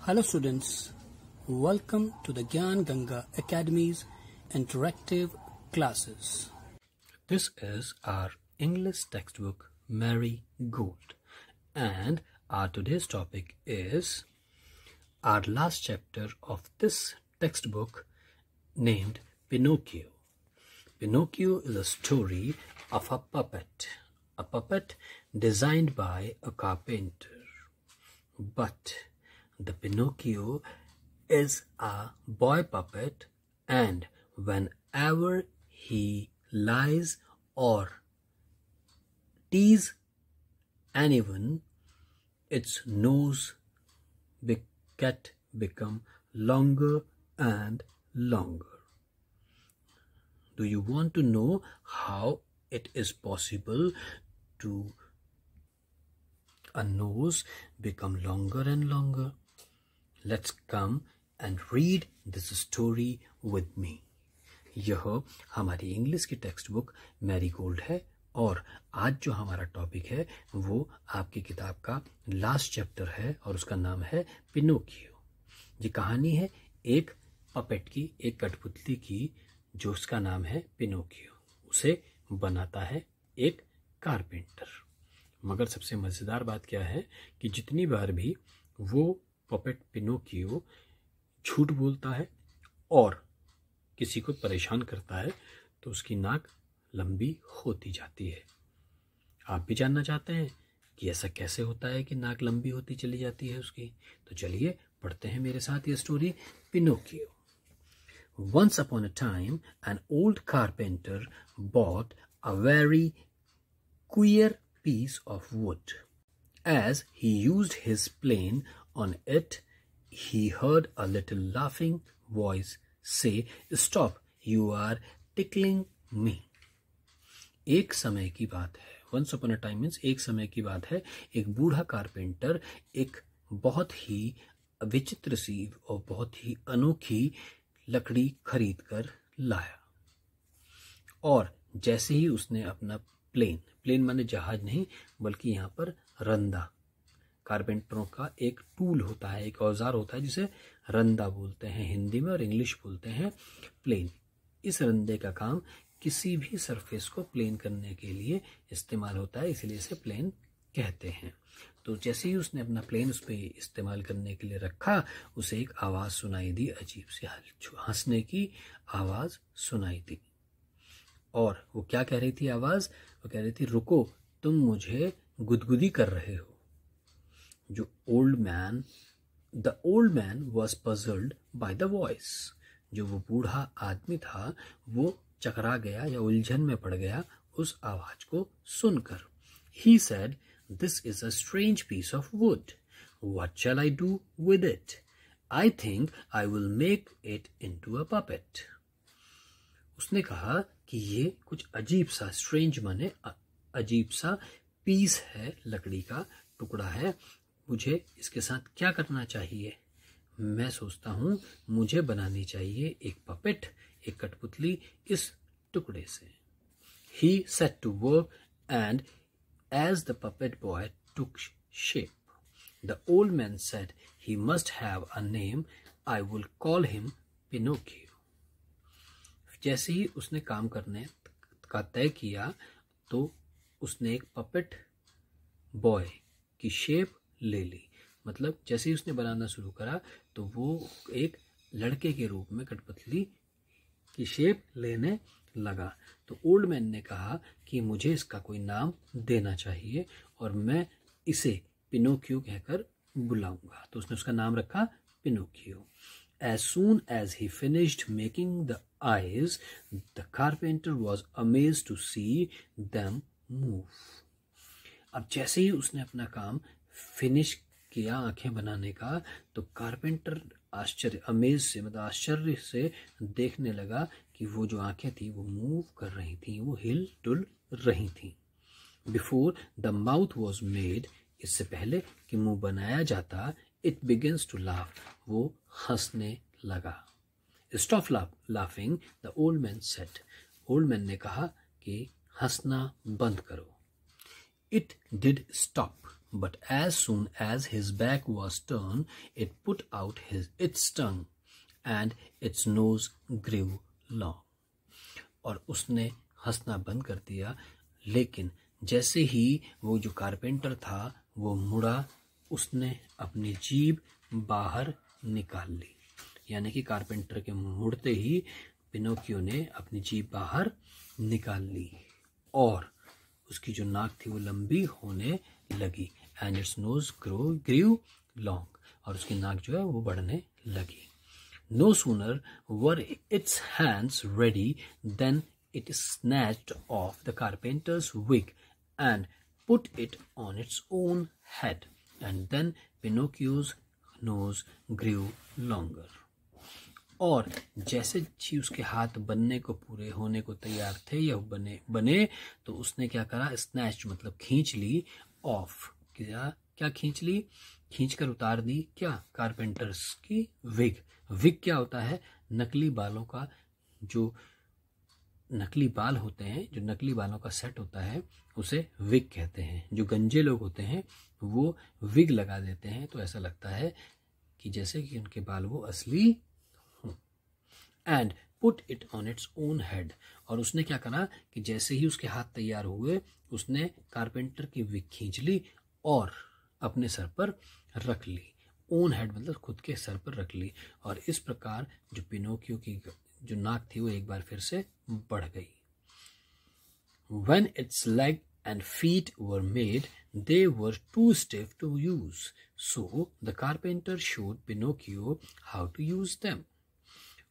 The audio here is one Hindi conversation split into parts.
Hello students, welcome to the Gyan Ganga Academy's interactive classes. This is our English textbook Marigold, and our today's topic is our last chapter of this textbook named Pinocchio. Pinocchio is a story of a puppet designed by a carpenter. But the Pinocchio is a boy puppet, and whenever he lies or tease anyone, its nose become longer and longer. Do you want to know how it is possible to a nose become longer and longer? Let's come and read this story with me. यह हमारी इंग्लिश की टेक्स्ट बुक मैरीगोल्ड है और आज जो हमारा टॉपिक है वो आपकी किताब का लास्ट चैप्टर है और उसका नाम है पिनोकियो। ये कहानी है एक पपेट की, एक कठपुतली की, जो उसका नाम है पिनोकियो। उसे बनाता है एक कारपेंटर। मगर सबसे मज़ेदार बात क्या है कि जितनी बार भी वो पपेट पिनोकियो झूठ बोलता है और किसी को परेशान करता है तो उसकी नाक लंबी होती जाती है। आप भी जानना चाहते हैं कि ऐसा कैसे होता है कि नाक लंबी होती चली जाती है उसकी? तो चलिए पढ़ते हैं मेरे साथ ये story Pinocchio. Once upon a time, an old carpenter bought a very queer piece of wood. As he used his plane on it, he heard a little laughing voice say, "Stop, you are tickling me." एक समय की बात है, once upon a time means एक समय की बात है, एक बूढ़ा कारपेंटर एक बहुत ही विचित्र सी और बहुत ही अनोखी लकड़ी खरीद कर लाया। और जैसे ही उसने अपना प्लेन माने जहाज नहीं बल्कि यहाँ पर रंदा, कारपेंटरों का एक टूल होता है, एक औजार होता है जिसे रंदा बोलते हैं हिंदी में और इंग्लिश बोलते हैं प्लेन। इस रंदे का काम किसी भी सरफेस को प्लेन करने के लिए इस्तेमाल होता है, इसलिए इसे प्लेन कहते हैं। तो जैसे ही उसने अपना प्लेन उस पर इस्तेमाल करने के लिए रखा, उसे एक आवाज़ सुनाई दी, अजीब सी हंसने की आवाज़ सुनाई दी। और वो क्या कह रही थी आवाज़? वो कह रही थी, रुको, तुम मुझे गुदगुदी कर रहे हो। The old man was puzzled by the voice. जो वो बूढ़ा आदमी था वो चकरा गया या उलझन में पड़ गया उस आवाज को सुनकर। He said, "This is a strange piece of wood. What shall I do with it? I think I will make it into a puppet." उसने कहा कि ये कुछ अजीब सा, स्ट्रेंज माने अजीब सा पीस है, लकड़ी का टुकड़ा है, मुझे इसके साथ क्या करना चाहिए? मैं सोचता हूँ मुझे बनानी चाहिए एक पपेट, एक कठपुतली इस टुकड़े से। He set to work, and as the puppet boy took shape, the old man said he must have a name. I will call him Pinocchio. जैसे ही उसने काम करने का तय किया तो उसने एक पपेट बॉय की शेप ले ली। मतलब जैसे ही उसने बनाना शुरू करा तो वो एक लड़के के रूप में कठपुतली की शेप लेने लगा। तो ओल्ड मैन ने कहा कि मुझे इसका कोई नाम देना चाहिए और मैं इसे पिनोकियो कहकर बुलाऊंगा। तो उसने उसका नाम रखा Pinocchio. As soon as he finished making the eyes, the carpenter was amazed to see them move. अब जैसे ही उसने अपना काम फिनिश किया आंखें बनाने का, तो कारपेंटर आश्चर्य से देखने लगा कि वो जो आंखें थी वो मूव कर रही थी, वो हिल डुल रही थी। Before the mouth was made, इससे पहले कि मुंह बनाया जाता, इट बिगिंस टू लाफ, वो हंसने लगा। Stop laughing, the old man said, old man ने कहा कि हंसना बंद करो। It did stop, but as soon as his back was turned, it put out its tongue, and its nose grew long. और उसने हंसना बंद कर दिया, लेकिन जैसे ही वो जो कारपेंटर था वो मुड़ा, उसने अपनी जीभ बाहर निकाल ली। यानी कि कारपेंटर के मुड़ते ही पिनोकियो ने अपनी जीभ बाहर निकाल ली और उसकी जो नाक थी वो लंबी होने लगी। And its nose grew long, और उसकी नाक जो है वो बढ़ने लगी। No sooner were its hands ready then it snatched off the carpenter's wig and put it on its own head, and then Pinocchio's nose grew longer. और जैसे ही उसके हाथ बनने को पूरे होने को तैयार थे या बने तो उसने क्या करा, स्नैच मतलब खींच ली, ऑफ क्या खींच ली, खींच कर उतार दी क्या, कारपेंटर्स की विग। विग क्या होता है, नकली बालों का जो नकली बाल होते हैं, जो नकली बालों का सेट होता है उसे विग कहते हैं। जो गंजे लोग होते हैं वो विग लगा देते हैं तो ऐसा लगता है कि जैसे कि उनके बाल वो असली हों। And put it on its own head, और उसने क्या करा कि जैसे ही उसके हाथ तैयार हुए उसने कारपेंटर की विग खींच ली और अपने सर पर रख ली। ओन हेड मतलब खुद के सर पर रख ली, और इस प्रकार जो पिनोकियो की जो नाक थी वो एक बार फिर से बढ़ गई। When its leg and feet were made, they were too stiff to use, so the carpenter showed Pinocchio how to use them.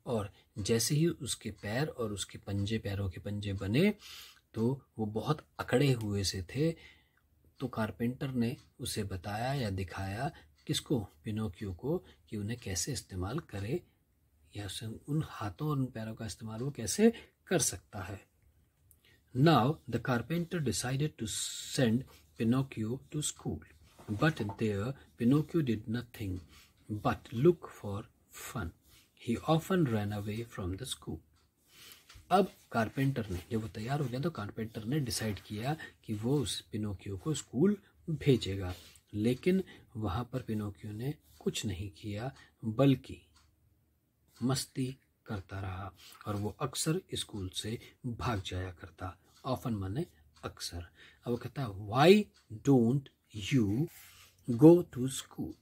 और जैसे ही उसके पैर और उसके पैरों के पंजे बने तो वो बहुत अकड़े हुए से थे, तो कारपेंटर ने उसे बताया या दिखाया, किसको, पिनोकियो को, कि उन्हें कैसे इस्तेमाल करे या उन हाथों और उन पैरों का इस्तेमाल वो कैसे कर सकता है। Now the carpenter decided to send Pinocchio to school, but there Pinocchio did nothing but look for fun. He often ran away from the school. अब कारपेंटर ने, जब वो तैयार हो गया तो कारपेंटर ने डिसाइड किया कि वो उस पिनोकियो को स्कूल भेजेगा, लेकिन वहाँ पर पिनोकियो ने कुछ नहीं किया बल्कि मस्ती करता रहा और वो अक्सर स्कूल से भाग जाया करता। ऑफन माने अक्सर। अब वो कहता है, why don't you go to school,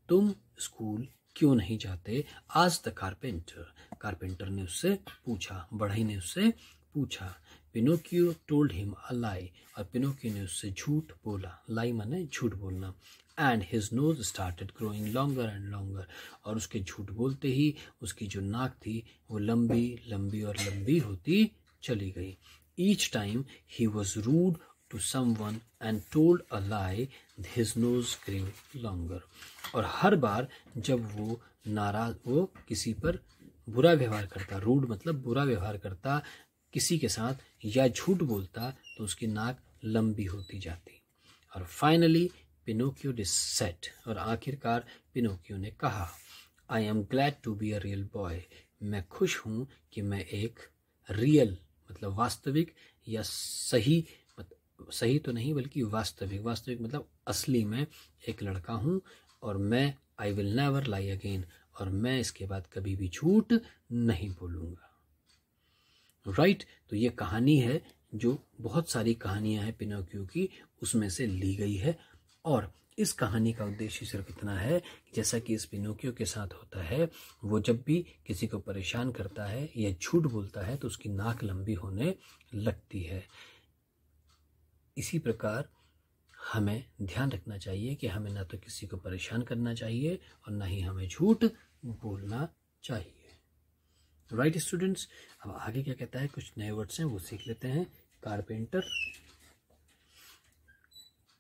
तुम स्कूल क्यों नहीं जाते, आज द कारपेंटर, कारपेंटर ने उससे पूछा, बढ़ई ने उससे पूछा। पिनोकियो टोल्ड हिम अ लाई, और पिनोकियो ने उससे झूठ बोला, लाई माने झूठ बोलना। And his nose started growing longer and longer, और उसके झूठ बोलते ही उसकी जो नाक थी वो लंबी लंबी और लंबी होती चली गई। Each time he was rude to someone and told a lie, his nose grew longer, और हर बार जब वो नाराज, वो किसी पर बुरा व्यवहार करता, रूड मतलब बुरा व्यवहार करता किसी के साथ या झूठ बोलता, तो उसकी नाक लंबी होती जाती। और फाइनली पिनोकियो डिड, और आखिरकार पिनोकियो ने कहा, I am glad to be a real boy, मैं खुश हूँ कि मैं एक रियल मतलब वास्तविक या सही तो नहीं बल्कि वास्तविक मतलब असली में एक लड़का हूँ, और मैं I will never lie again, और मैं इसके बाद कभी भी झूठ नहीं बोलूँगा। राइट, तो ये कहानी है जो बहुत सारी कहानियां हैं पिनोकियो की, उसमें से ली गई है। और इस कहानी का उद्देश्य सिर्फ इतना है कि जैसा कि इस पिनोकियो के साथ होता है, वो जब भी किसी को परेशान करता है या झूठ बोलता है तो उसकी नाक लंबी होने लगती है। इसी प्रकार हमें ध्यान रखना चाहिए कि हमें ना तो किसी को परेशान करना चाहिए और ना ही हमें झूठ बोलना चाहिए। राइट स्टूडेंट्स, अब आगे क्या कहता है, कुछ नए वर्ड्स हैं वो सीख लेते हैं। कारपेंटर,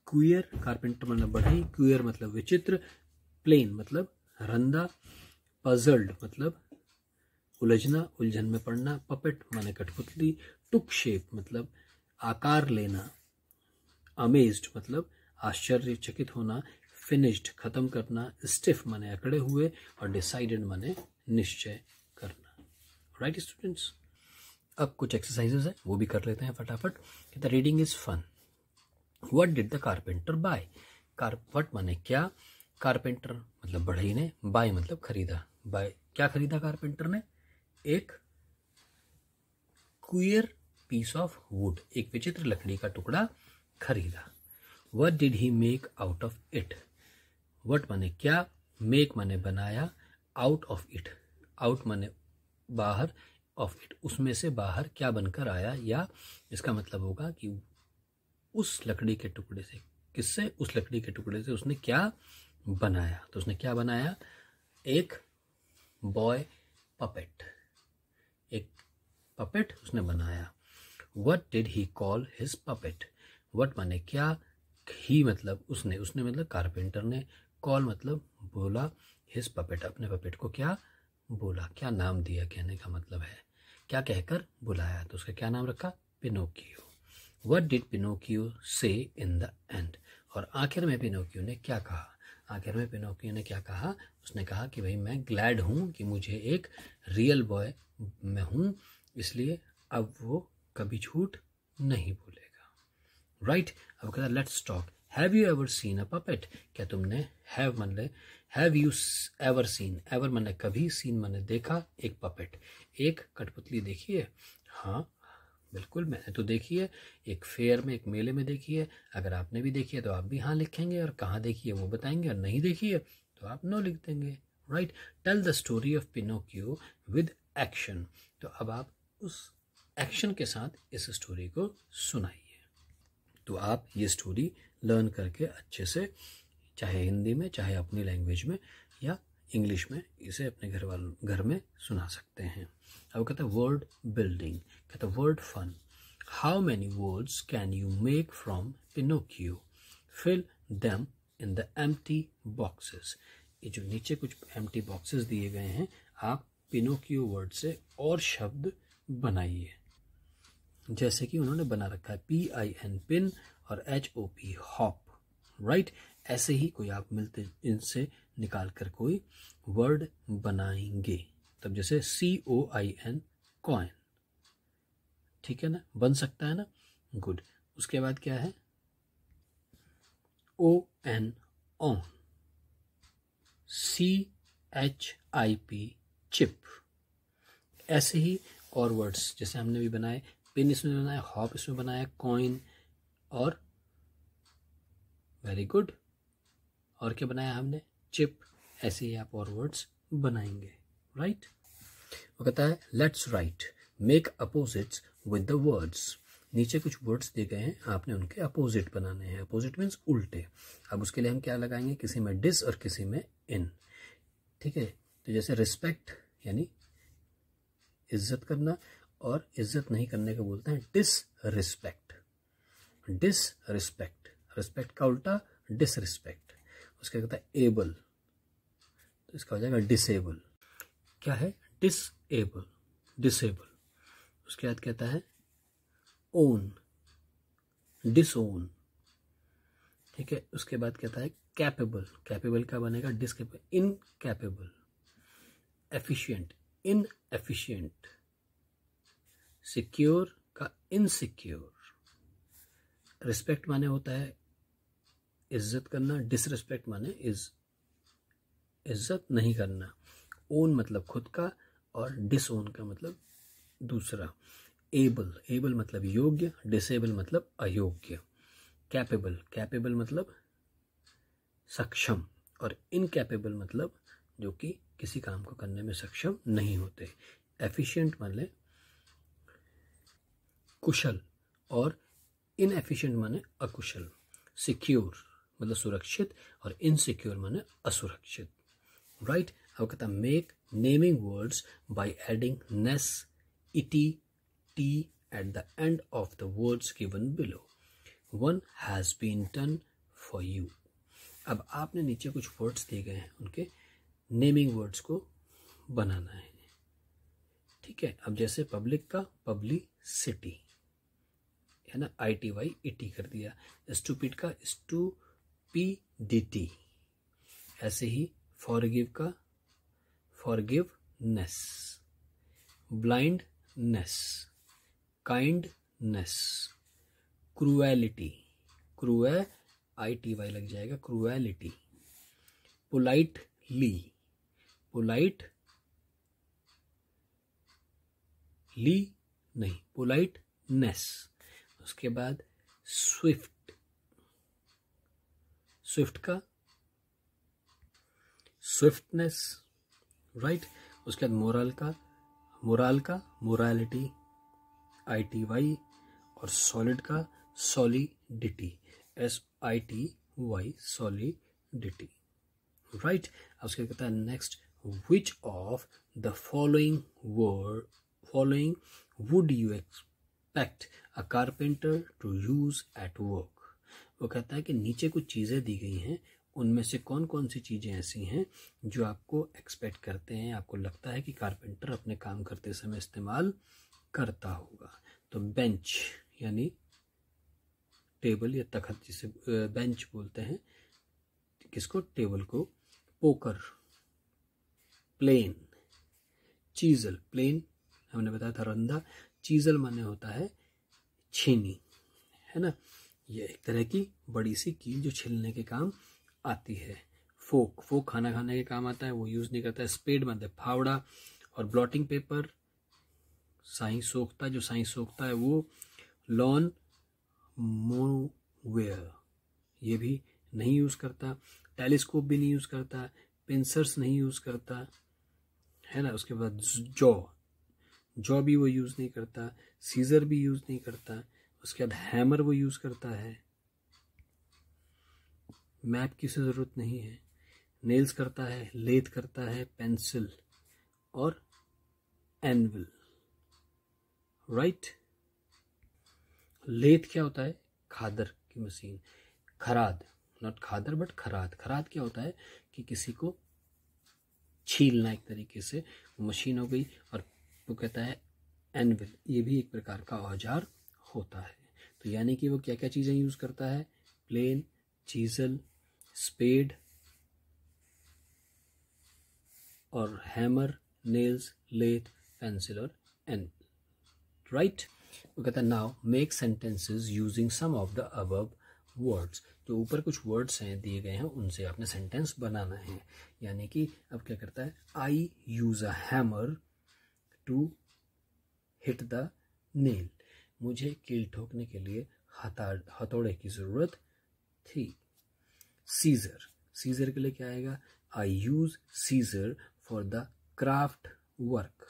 क्वियर, कारपेंटर मतलब बढ़ई, क्वियर मतलब विचित्र, प्लेन मतलब रंदा, पजल्ड मतलब उलझना, उलझन में पड़ना, पपेट माने कठपुतली, टुक शेप मतलब आकार लेना, अमेज्ड मतलब आश्चर्यचकित होना, फिनिश्ड खत्म करना, स्टिफ माने अकड़े हुए, और डिसाइडेड माने निश्चय करना। राइट स्टूडेंट्स, अब कुछ एक्सरसाइजेस है वो भी कर लेते हैं फटाफट। The reading is fun. What did the carpenter buy, what माने क्या, कारपेंटर मतलब बढ़ई ने, बाय मतलब खरीदा, बाय क्या खरीदा कारपेंटर ने, एक क्वियर पीस ऑफ वुड, एक विचित्र लकड़ी का टुकड़ा खरीदा। What did he make out of it, what माने क्या, मेक माने बनाया, आउट ऑफ इट, आउट माने बाहर, ऑफ इट उसमें से बाहर क्या बनकर आया, या इसका मतलब होगा कि उस लकड़ी के टुकड़े से, किससे, उस लकड़ी के टुकड़े से उसने क्या बनाया। तो उसने क्या बनाया, एक बॉय पपेट, एक पपेट उसने बनाया। What did he call his puppet? What माने क्या, ही मतलब उसने, उसने मतलब कारपेंटर ने, कॉल मतलब बोला, his puppet अपने पपेट को क्या बोला, क्या नाम दिया, कहने का मतलब है क्या कहकर बुलाया, तो उसका क्या नाम रखा, Pinocchio. What did Pinocchio say in the end? और आखिर में पिनोकियो ने क्या कहा, आखिर में पिनोकियो ने क्या कहा, उसने कहा कि भाई मैं ग्लैड हूँ कि मुझे एक रियल बॉय मैं हूँ, इसलिए अब वो कभी झूठ नहीं बोलेगा। राइट, अब कहता है let's talk, have you ever seen a puppet, क्या तुमने, हैव मान ले, have you ever seen, ever माने कभी, सीन माने देखा, एक पपेट, एक कठपुतली देखी है, हाँ बिल्कुल मैंने तो देखी है, एक फेयर में, एक मेले में देखी है। अगर आपने भी देखी है तो आप भी हाँ लिखेंगे, और कहाँ देखी है वो बताएंगे, और नहीं देखी है तो आप नो लिख देंगे। Right, tell the story of Pinocchio with action, तो अब आप उस एक्शन के साथ इस स्टोरी को सुनाइए। तो आप ये स्टोरी लर्न करके अच्छे से, चाहे हिंदी में, चाहे अपनी लैंग्वेज में, या इंग्लिश में, इसे अपने घर में सुना सकते हैं। अब कहता है वर्ड बिल्डिंग, कहता है word fun, how many words can you make from Pinocchio, fill them in the empty boxes, ये जो नीचे कुछ एम्प्टी बॉक्सेस दिए गए हैं, आप पिनोकियो वर्ड से और शब्द बनाइए, जैसे कि उन्होंने बना रखा है PIN पिन और HOP हॉप। राइट, ऐसे ही कोई आप मिलते इनसे निकाल कर कोई वर्ड बनाएंगे, तब जैसे COIN कॉइन, ठीक है ना, बन सकता है ना, गुड। उसके बाद क्या है, ON ऑन, CHIP चिप, ऐसे ही और वर्ड्स जैसे हमने भी बनाए, पिन इसमें बनाया, हॉप इसमें बनाया, कॉइन, और वेरी गुड, और क्या बनाया हमने, चिप, ऐसे ही आप और वर्ड्स बनाएंगे। राइट, वो कहता है let's write, make opposites with the words, नीचे कुछ वर्ड्स दिए गए हैं, आपने उनके अपोजिट बनाने हैं, अपोजिट मीन्स उल्टे। अब उसके लिए हम क्या लगाएंगे, किसी में डिस और किसी में इन, ठीक है। तो जैसे रिस्पेक्ट यानी इज्जत करना, और इज्जत नहीं करने को बोलते हैं डिसरिस्पेक्ट, डिसरिस्पेक्ट, रिस्पेक्ट का उल्टा डिसरिस्पेक्ट। उसके कहता है एबल, तो इसका हो जाएगा डिसेबल, क्या है, डिसेबल, डिसेबल। उसके बाद कहता है ओन, डिसओन, ठीक है। उसके बाद कहता है कैपेबल, कैपेबल का बनेगा डिसकेपेबल, इनकैपेबल, एफिशिएंट, इनएफिशिएंट, सिक्योर का इनसिक्योर, रिस्पेक्ट माने होता है इज्जत करना, डिसरिस्पेक्ट माने इज्जत नहीं करना, ओन मतलब खुद का, और डिसओन का मतलब दूसरा। एबल, एबल मतलब योग्य, डिसेबल मतलब अयोग्य, कैपेबल, कैपेबल मतलब सक्षम, और इनकैपेबल मतलब जो कि किसी काम को करने में सक्षम नहीं होते। एफिशिएंट माने कुशल, और इनएफिशिएंट माने अकुशल। सिक्योर मतलब सुरक्षित, और इनसिक्योर माने असुरक्षित। राइट, अब कहता है make naming words by adding ness, ity, ty at the end of the words given below, one has been done for you. अब आपने नीचे कुछ वर्ड्स दिए गए हैं, उनके नेमिंग वर्ड्स को बनाना है, ठीक है। अब जैसे पब्लिक का पब्लिसिटी है ना, ITY इटी कर दिया, स्टूपिड का स्टूपिडिटी, ऐसे ही फॉरगिव का forgiveness, blindness, kindness, cruelty, cruelty, ITY लग जाएगा, क्रूएलिटी। पोलाइटली, पोलाइटली नहीं, पोलाइटनेस। उसके बाद स्विफ्ट, स्विफ्ट का स्विफ्टनेस, राइट। उसके बाद मोरल का, मोरल का मोरालिटी, ITY। और सॉलिड का सॉलिडिटी, SITY, सॉलिडिटी, राइट। अब उसके कहता है next, which of the following would you expect a carpenter to use at work. वो कहता है कि नीचे कुछ चीज़ें दी गई हैं, उनमें से कौन कौन सी चीज़ें ऐसी हैं जो आपको एक्सपेक्ट करते हैं, आपको लगता है कि कारपेंटर अपने काम करते समय इस्तेमाल करता होगा। तो बेंच यानी टेबल या तख्त, जिसे बेंच बोलते हैं, किसको, टेबल को। पोकर, प्लेन, चीजल, प्लेन हमने बताया था रंधा, चीजल माने होता है छीनी, है ना, ये एक तरह की बड़ी सी कील जो छिलने के काम आती है। फोक, फोक खाना खाने के काम आता है, वो यूज नहीं करता है। स्पेड मतलब फावड़ा। और ब्लॉटिंग पेपर साई सोखता, जो साई सोखता है वो। लॉन मोवेयर, ये भी नहीं यूज करता। टेलीस्कोप भी नहीं यूज करता। पिंसर्स नहीं यूज करता, है ना। उसके बाद जॉ भी वो यूज नहीं करता। सीजर भी यूज नहीं करता। उसके बाद हैमर वो यूज करता है। मैप की से जरूरत नहीं है। नेल्स करता है, लेथ करता है, पेंसिल और एनविल, राइट। लेथ क्या होता है, खादर की मशीन। खराद, नॉट खादर बट खराद। खराद क्या होता है कि किसी को छीलना एक तरीके से, मशीन हो गई। और वो कहता है एनविल, ये भी एक प्रकार का औजार होता है। तो यानी कि वो क्या क्या चीज़ें यूज़ करता है, प्लेन, चीजल, स्पेड और हैमर, नेल्स, लेथ, पेंसिल और एनविल, राइट। वो कहता है now make sentences using some of the above words. जो ऊपर कुछ वर्ड्स हैं दिए गए हैं, उनसे आपने सेंटेंस बनाना है। यानी कि अब क्या करता है, I use a hammer to hit the nail. मुझे कील ठोकने के लिए हथौड़े की जरूरत थी। सीजर, सीजर के लिए क्या आएगा, I use scissor for the craft work,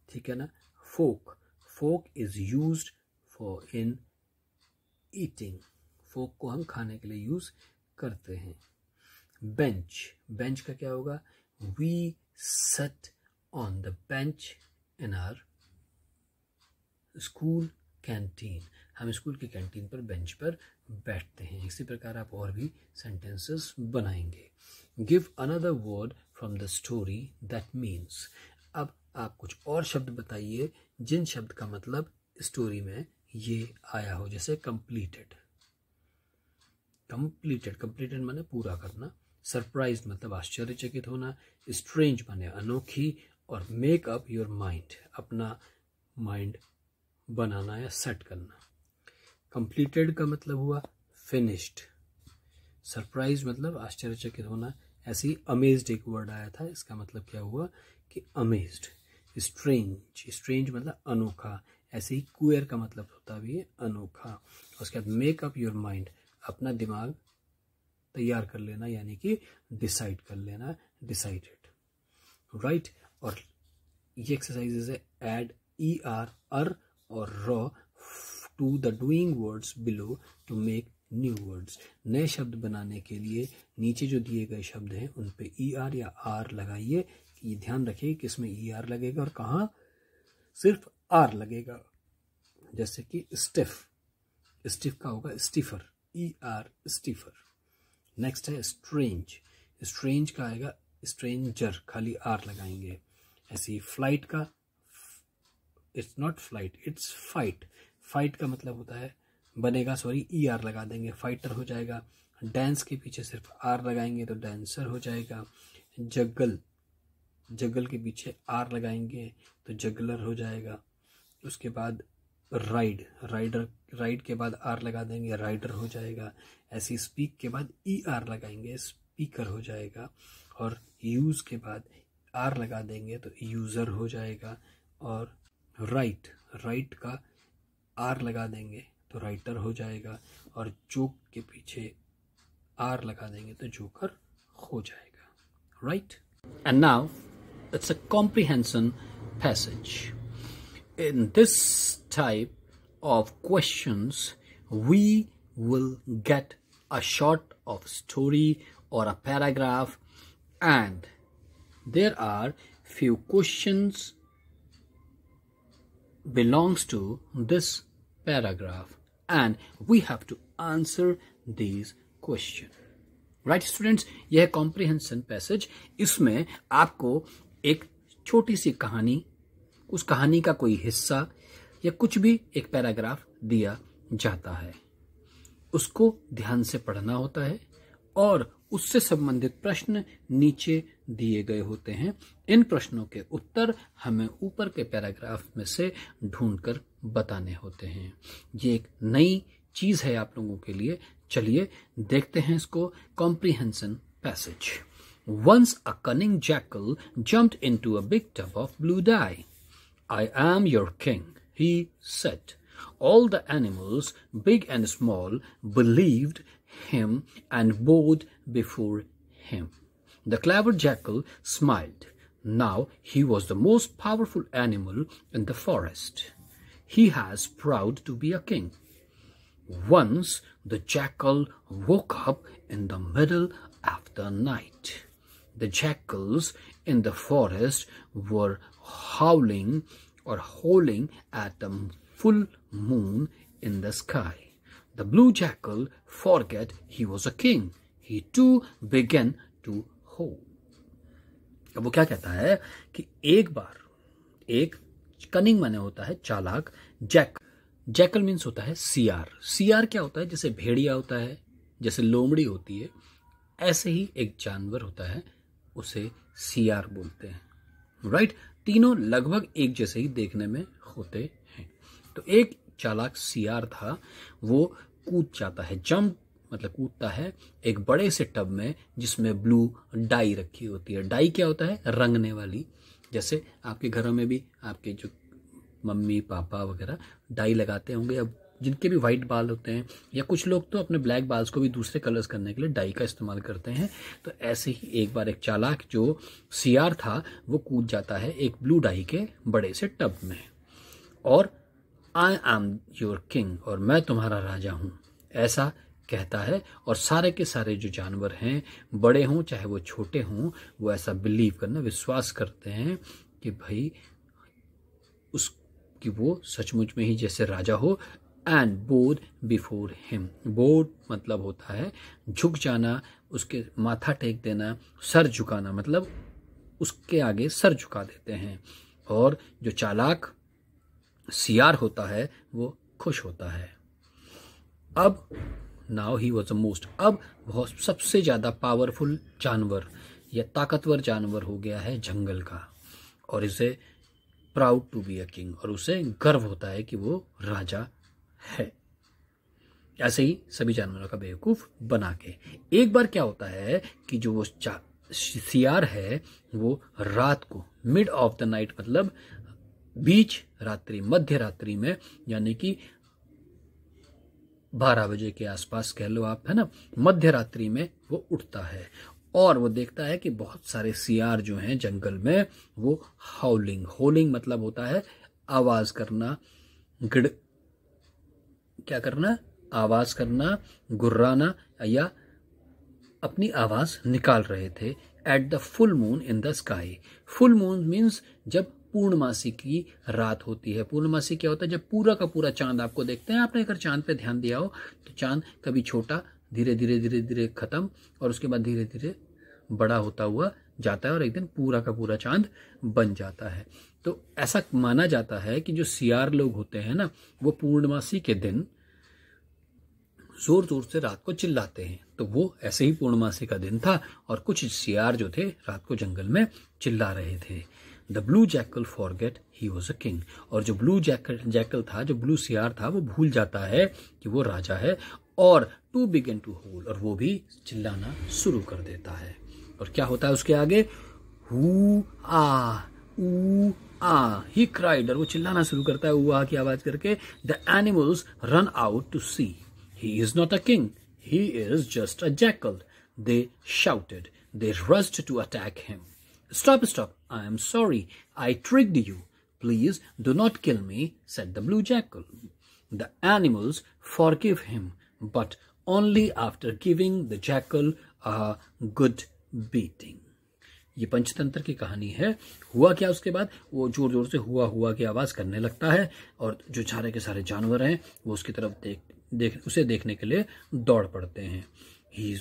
ठीक है ना। Fork, fork is used for in eating, fork को हम खाने के लिए यूज करते हैं। बेंच, बेंच का क्या होगा, we sat on the bench in our school canteen, हम स्कूल की कैंटीन पर बेंच पर बैठते हैं। इसी प्रकार आप और भी सेंटेंसेस बनाएंगे। Give another word from the story that means. अब आप कुछ और शब्द बताइए जिन शब्द का मतलब स्टोरी में ये आया हो, जैसे कंप्लीटेड, कंप्लीटेड, कंप्लीटेड माने पूरा करना। सरप्राइज मतलब आश्चर्यचकित होना। स्ट्रेंज माने अनोखी। और मेक अप योर माइंड, अपना माइंड बनाना या सेट करना। कंप्लीटेड का मतलब हुआ फिनिश्ड। सरप्राइज मतलब आश्चर्यचकित होना। ऐसे ही अमेज्ड एक वर्ड आया था, इसका मतलब क्या हुआ कि अमेज्ड। स्ट्रेंज, स्ट्रेंज मतलब अनोखा। ऐसे ही क्वेयर का मतलब होता भी है अनोखा। उसके बाद मेक अप योर माइंड, अपना दिमाग तैयार कर लेना, यानी कि डिसाइड कर लेना, डिसाइडेड, राइट। और ये एक्सरसाइजेज है एड ER, अर और or to the doing words below to make new words. नए शब्द बनाने के लिए नीचे जो दिए गए शब्द हैं उन पे ER या R लगाइए। ये ध्यान रखिए कि इसमें ER लगेगा और कहाँ सिर्फ R लगेगा। जैसे कि स्टिफ, स्टिफ का होगा स्टिफर, ER स्टिफर। नेक्स्ट है स्ट्रेंज, स्ट्रेंज का आएगा स्ट्रेंजर, खाली R लगाएंगे। ऐसे ही फ्लाइट का, it's not flight it's fight, fight का मतलब होता है बनेगा, सॉरी ER लगा देंगे, फाइटर हो जाएगा। डांस के पीछे सिर्फ R लगाएंगे तो डांसर हो जाएगा। जग्गल, जग्गल के पीछे R लगाएंगे तो जगलर हो जाएगा। उसके बाद राइड, राइडर, राइड के बाद R लगा देंगे, राइडर हो जाएगा। ऐसे स्पीक के बाद ER लगाएंगे, स्पीकर हो जाएगा, और यूज के बाद R लगा देंगे तो यूजर हो जाएगा, और राइट का R लगा देंगे तो राइटर हो जाएगा, और जोक के पीछे R लगा देंगे तो जोकर हो जाएगा, right. And now it's a comprehension passage. In this type of questions, we will get a short of story or a paragraph, and there are few questions belongs to this paragraph, and we have to answer these questions. Right students, यह है comprehension passage. इसमें आपको एक छोटी सी कहानी, उस कहानी का कोई हिस्सा या कुछ भी एक पैराग्राफ दिया जाता है, उसको ध्यान से पढ़ना होता है और उससे संबंधित प्रश्न नीचे दिए गए होते हैं. इन प्रश्नों के उत्तर हमें ऊपर के पैराग्राफ में से ढूंढकर बताने होते हैं. ये एक नई चीज है आप लोगों के लिए. चलिए देखते हैं इसको. Comprehension passage. Once a cunning jackal jumped into a big tub of blue dye. I am your king, he said. All the animals, big and small, believed him and bowed before him. The clever jackal smiled. Now he was the most powerful animal in the forest. He was proud to be a king. Once the jackal woke up in the middle of the night. The jackals in the forest were howling at the full moon in the sky. The blue jackal forgot he was a king. He too began to howl. अब वो क्या कहता है कि एक बार एक कनिंग माने होता है चालाक, जैकल मीन्स होता है सियार. सियार क्या होता है? जैसे भेड़िया होता है, जैसे लोमड़ी होती है, ऐसे ही एक जानवर होता है, उसे सियार बोलते हैं. राइट. तीनों लगभग एक जैसे ही देखने में होते हैं. तो एक चालाक सियार था, वो कूद जाता है. जंप मतलब कूदता है एक बड़े से टब में जिसमें ब्लू डाई रखी होती है. डाई क्या होता है? रंगने वाली. जैसे आपके घरों में भी आपके जो मम्मी पापा वगैरह डाई लगाते होंगे, अब जिनके भी वाइट बाल होते हैं, या कुछ लोग तो अपने ब्लैक बाल्स को भी दूसरे कलर्स करने के लिए डाई का इस्तेमाल करते हैं. तो ऐसे ही एक बार एक चालाक जो सियार था वो कूद जाता है एक ब्लू डाई के बड़े से टब में, और आई एम योर किंग, और मैं तुम्हारा राजा हूं, ऐसा कहता है. और सारे के सारे जो जानवर हैं, बड़े हों चाहे वो छोटे हों, वो ऐसा बिलीव करना, विश्वास करते हैं कि भाई कि वो सचमुच में ही जैसे राजा हो. And bowed before him. Bowed मतलब होता है झुक जाना, उसके माथा टेक देना, सर झुकाना, मतलब उसके आगे सर झुका देते हैं. और जो चालाक सियार होता है वो खुश होता है. अब now he was the most, अब बहुत सबसे ज्यादा पावरफुल जानवर या ताकतवर जानवर हो गया है जंगल का, और इसे proud to be a king, और उसे गर्व होता है कि वो राजा है. ऐसे ही सभी जानवरों का बेवकूफ बना के. एक बार क्या होता है कि जो वो सियार है वो रात को, मिड ऑफ द नाइट मतलब बीच रात्रि, मध्य रात्रि में, यानी कि 12 बजे के आसपास कह लो आप, है ना, मध्य रात्रि में वो उठता है और वो देखता है कि बहुत सारे सियार जो हैं जंगल में वो होलिंग मतलब होता है आवाज करना, क्या करना, आवाज करना, गुर्राना या अपनी आवाज निकाल रहे थे. At the full moon in the sky. Full moon means जब पूर्णमासी की रात होती है. पूर्णमासी क्या होता है? जब पूरा का पूरा चांद आपको देखते हैं. आपने अगर चांद पे ध्यान दिया हो तो चांद कभी छोटा, धीरे धीरे खत्म, और उसके बाद धीरे धीरे बड़ा होता हुआ जाता है और एक दिन पूरा का पूरा चांद बन जाता है. तो ऐसा माना जाता है कि जो सियार लोग होते हैं ना, वो पूर्णमासी के दिन जोर जोर से रात को चिल्लाते हैं. तो वो ऐसे ही पूर्णमासी का दिन था और कुछ सियार जो थे रात को जंगल में चिल्ला रहे थे. The blue jackal forget he was a king. और जो ब्लू जैकल था, जो ब्लू सियार था, वो भूल जाता है कि वो राजा है, और टू बिगिन टू होल, और वो भी चिल्लाना शुरू कर देता है। और क्या होता है उसके आगे, हु आ ऊ आ, ही क्राइड, और वो चिल्लाना शुरू करता है ऊ आ की आवाज करके। The animals ran out to see, he is not a king, he is just a jackal, they shouted, they rushed to attack him. Stop, stop, I am sorry, I tricked you. Please do not kill me, said the blue jackal. The animals forgive him, but only after giving the jackal a good beating. ये पंचतंत्र की कहानी है। हुआ क्या उसके बाद, वो जोर जोर से हुआ हुआ की आवाज करने लगता है, और जो सारे के सारे जानवर हैं वो उसकी तरफ उसे देखने के लिए दौड़ पड़ते हैं।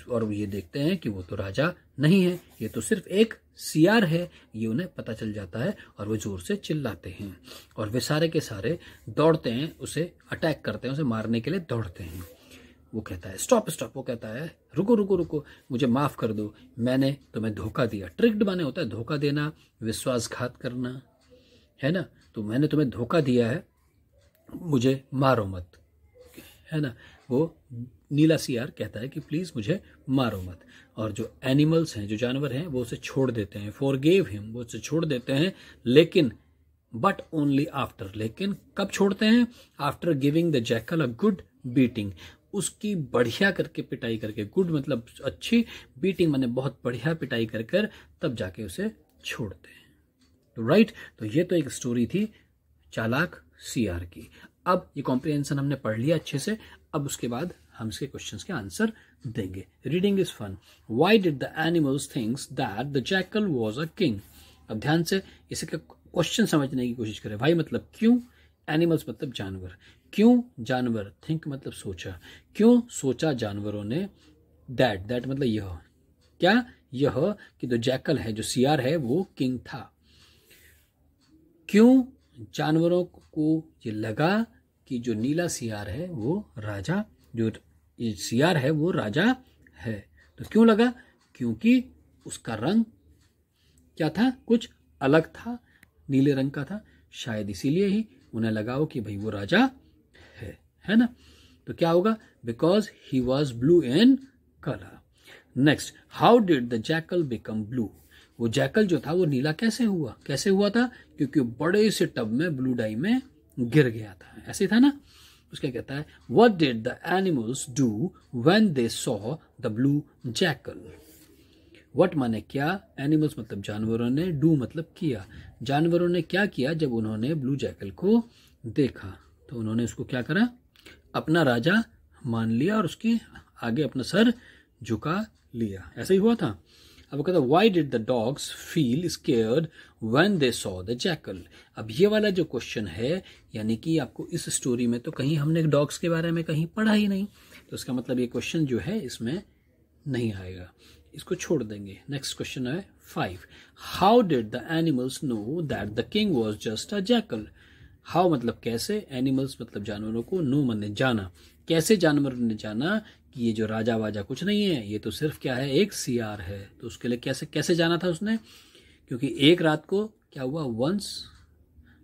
और ये देखते हैं कि वो तो राजा नहीं है, ये तो सिर्फ एक सियार है। ये उन्हें पता चल जाता है और वो जोर से चिल्लाते हैं, और वे सारे के सारे दौड़ते हैं, उसे अटैक करते हैं, उसे मारने के लिए दौड़ते हैं। वो कहता है स्टॉप स्टॉप, वो कहता है रुको रुको रुको, मुझे माफ कर दो, मैंने तुम्हें धोखा दिया। ट्रिक्ड माने होता है धोखा देना, विश्वासघात करना, है ना। तो मैंने तुम्हें धोखा दिया है, मुझे मारो मत, है ना। वो नीला सियार कहता है कि प्लीज मुझे मारो मत। और जो एनिमल्स हैं, जो जानवर हैं, वो उसे छोड़ देते हैं। फॉरगिव हिम, वो उसे छोड़ देते हैं, लेकिन बट ओनली आफ्टर, लेकिन कब छोड़ते हैं, after giving the jackal a good beating, उसकी बढ़िया करके पिटाई करके, गुड मतलब अच्छी, बीटिंग माने बहुत बढ़िया पिटाई कर कर, तब जाके उसे छोड़ते हैं। तो राइट, तो ये तो एक स्टोरी थी चालाक सियार की। अब ये कॉम्प्रिहेंशन हमने पढ़ लिया अच्छे से। अब उसके बाद हम इसके क्वेश्चंस के आंसर देंगे। Reading is fun. Why did the animals thinks that the jackal was a king. अब ध्यान से इसके क्वेश्चन समझने की कोशिश करें। व्हाई मतलब क्यों, एनिमल्स मतलब जानवर, क्यों जानवर, थिंक मतलब सोचा, क्यों सोचा जानवरों ने, दैट मतलब यह, क्या यह कि जो जैकल है, जो सियार है, वो किंग था। क्यों जानवरों को ये लगा कि जो नीला सियार है वो राजा, जो सियार है वो राजा है। तो क्यों लगा, क्योंकि उसका रंग क्या था, कुछ अलग था, नीले रंग का था, शायद इसीलिए ही उन्हें लगा कि भाई वो राजा है ना। तो क्या होगा, because he was blue in colour. Next, how did the jackal become blue. वो जैकल जो था वो नीला कैसे हुआ था, क्योंकि बड़े से टब में ब्लू डाई में गिर गया था, ऐसे था ना। उसके कहता है what did the animals do when they saw the blue jackal. What माने क्या, एनिमल्स मतलब जानवरों ने, डू मतलब किया, जानवरों ने क्या किया जब उन्होंने ब्लू जैकल को देखा। तो उन्होंने उसको क्या करा, अपना राजा मान लिया और उसके आगे अपना सर झुका लिया, ऐसा ही हुआ था। अब वो कहता है why did the dogs feel scared when they saw the jackal. अब ये वाला जो क्वेश्चन है, यानी कि आपको इस स्टोरी में तो कहीं हमने डॉग्स के बारे में कहीं पढ़ा ही नहीं, तो इसका मतलब ये क्वेश्चन जो है इसमें नहीं आएगा, इसको छोड़ देंगे। नेक्स्ट क्वेश्चन है 5, how did the animals know that the king was just a jackal. How मतलब कैसे, एनिमल्स मतलब जानवरों को, नो माने जाना, कैसे जानवरों ने जाना कि ये जो राजा वाजा कुछ नहीं है, ये तो सिर्फ क्या है, एक सियार है। तो उसके लिए कैसे जाना था उसने, क्योंकि एक रात को क्या हुआ, वंस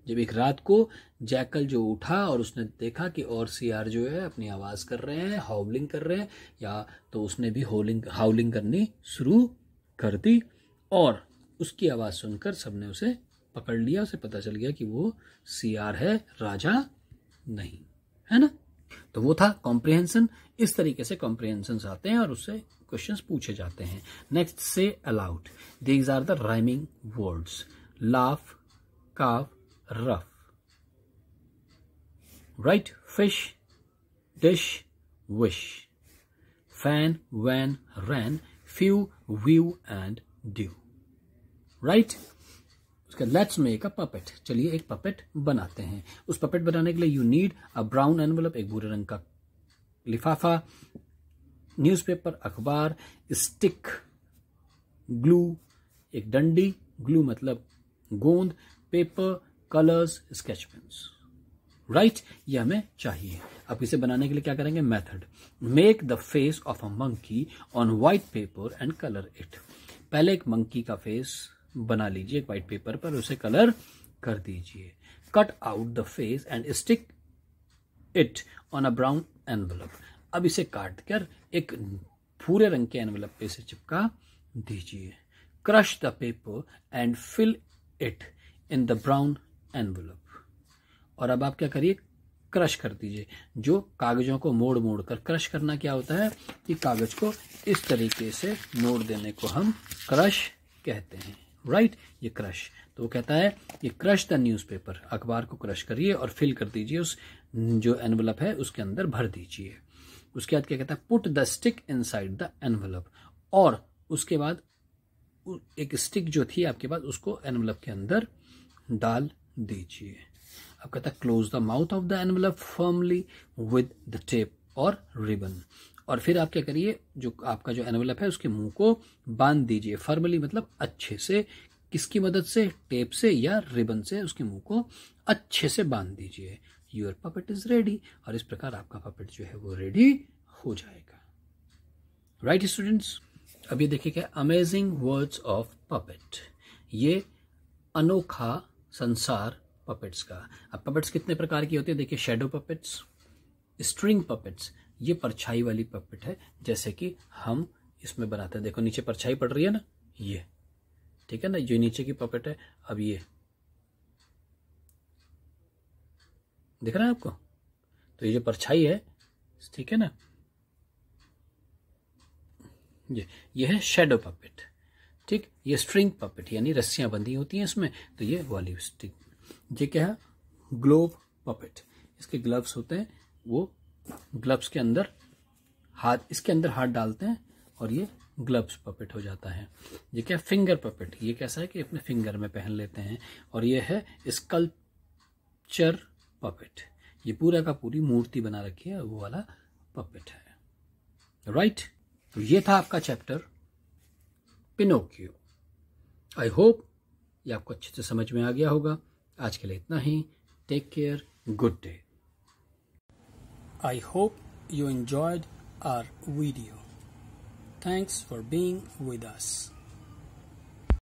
जब एक रात को जैकल जो उठा और उसने देखा कि और सियार जो है अपनी आवाज कर रहे हैं, हाउलिंग कर रहे हैं, या तो उसने भी हाउलिंग करनी शुरू कर दी, और उसकी आवाज सुनकर सबने उसे पकड़ लिया, उसे पता चल गया कि वो सियार है, राजा नहीं, है ना। तो वो था कॉम्प्रिहेंशन। इस तरीके से कॉम्प्रिहेंशन आते हैं और उससे क्वेश्चंस पूछे जाते हैं। Next, say aloud. These are the rhyming words, laugh, calf, rough, right, fish, dish, wish, fan, van, ran, few, view and dew, right. उसका लेट्स मेक अ पपेट, चलिए एक पपेट बनाते हैं। उस पपेट बनाने के लिए you need a brown envelope, एक भूरे रंग का लिफाफा, न्यूज़पेपर अखबार, स्टिक, ग्लू, एक डंडी, ग्लू मतलब गोंद, paper, colours, sketch pens, right, ये हमें चाहिए। अब इसे बनाने के लिए क्या करेंगे, method, make the face of a monkey on white paper and colour it. पहले एक मंकी का फेस बना लीजिए एक व्हाइट पेपर पर, उसे कलर कर दीजिए। Cut out the face and stick it on a brown envelope. अब इसे काट कर एक भूरे रंग के एनवेलप पे से चिपका दीजिए। Crush the paper and fill it in the brown envelope. और अब आप क्या करिए, क्रश कर दीजिए। जो कागजों को मोड़ मोड़ कर, क्रश करना क्या होता है कि कागज को इस तरीके से मोड़ देने को हम क्रश कहते हैं, राइट। ये क्रश, तो वो कहता है ये क्रश द न्यूज़पेपर, अखबार को क्रश करिए और फिल कर दीजिए, उस जो एनवेलप है उसके अंदर भर दीजिए। उसके बाद क्या कहता है, put the stick inside the envelope, और उसके बाद एक स्टिक जो थी आपके पास उसको एनवेलप के अंदर डाल दीजिए। अब कहता है close the mouth of the envelope firmly with the tape और रिबन। और फिर आप क्या करिए, जो आपका जो एनवेलप है उसके मुंह को बांध दीजिए। फर्मली मतलब अच्छे से, किसकी मदद से, टेप से या रिबन से उसके मुंह को अच्छे से बांध दीजिए। Your puppet is ready. और इस प्रकार आपका पपेट जो है वो रेडी हो जाएगा, राइट स्टूडेंट्स। अब ये देखिए, अमेजिंग वर्ड्स ऑफ पपेट, ये अनोखा संसार पपेट्स का। अब पपेट्स कितने प्रकार की होती है, देखिए, शैडो पपेट्स, स्ट्रिंग पपेट्स, ये परछाई वाली पपेट है, जैसे कि हम इसमें बनाते हैं। देखो नीचे परछाई पड़ रही है ना, ये ठीक है ना, ये नीचे की पपेट है। अब ये दिख रहा है आपको, तो ये जो परछाई है, ठीक है ना, ये है शैडो पपेट, ठीक। ये स्ट्रिंग पपेट यानी रस्सियां बंधी होती हैं इसमें, तो ये वाली स्टिक। ये क्या है, ग्लोव पपेट, इसके ग्लव्स होते हैं, वो ग्लव्स के अंदर हाथ, इसके अंदर हाथ डालते हैं और ये ग्लव्स पपेट हो जाता है। ये क्या, फिंगर पपेट, ये कैसा है कि अपने फिंगर में पहन लेते हैं। और ये है स्कल्पचर पपेट, ये पूरा का पूरी मूर्ति बना रखी है, वो वाला पपेट है, राइट। तो ये था आपका चैप्टर पिनोकियो। आई होप ये आपको अच्छे से समझ में आ गया होगा। आज के लिए इतना ही। Take care, good day. I hope you enjoyed our video. Thanks for being with us.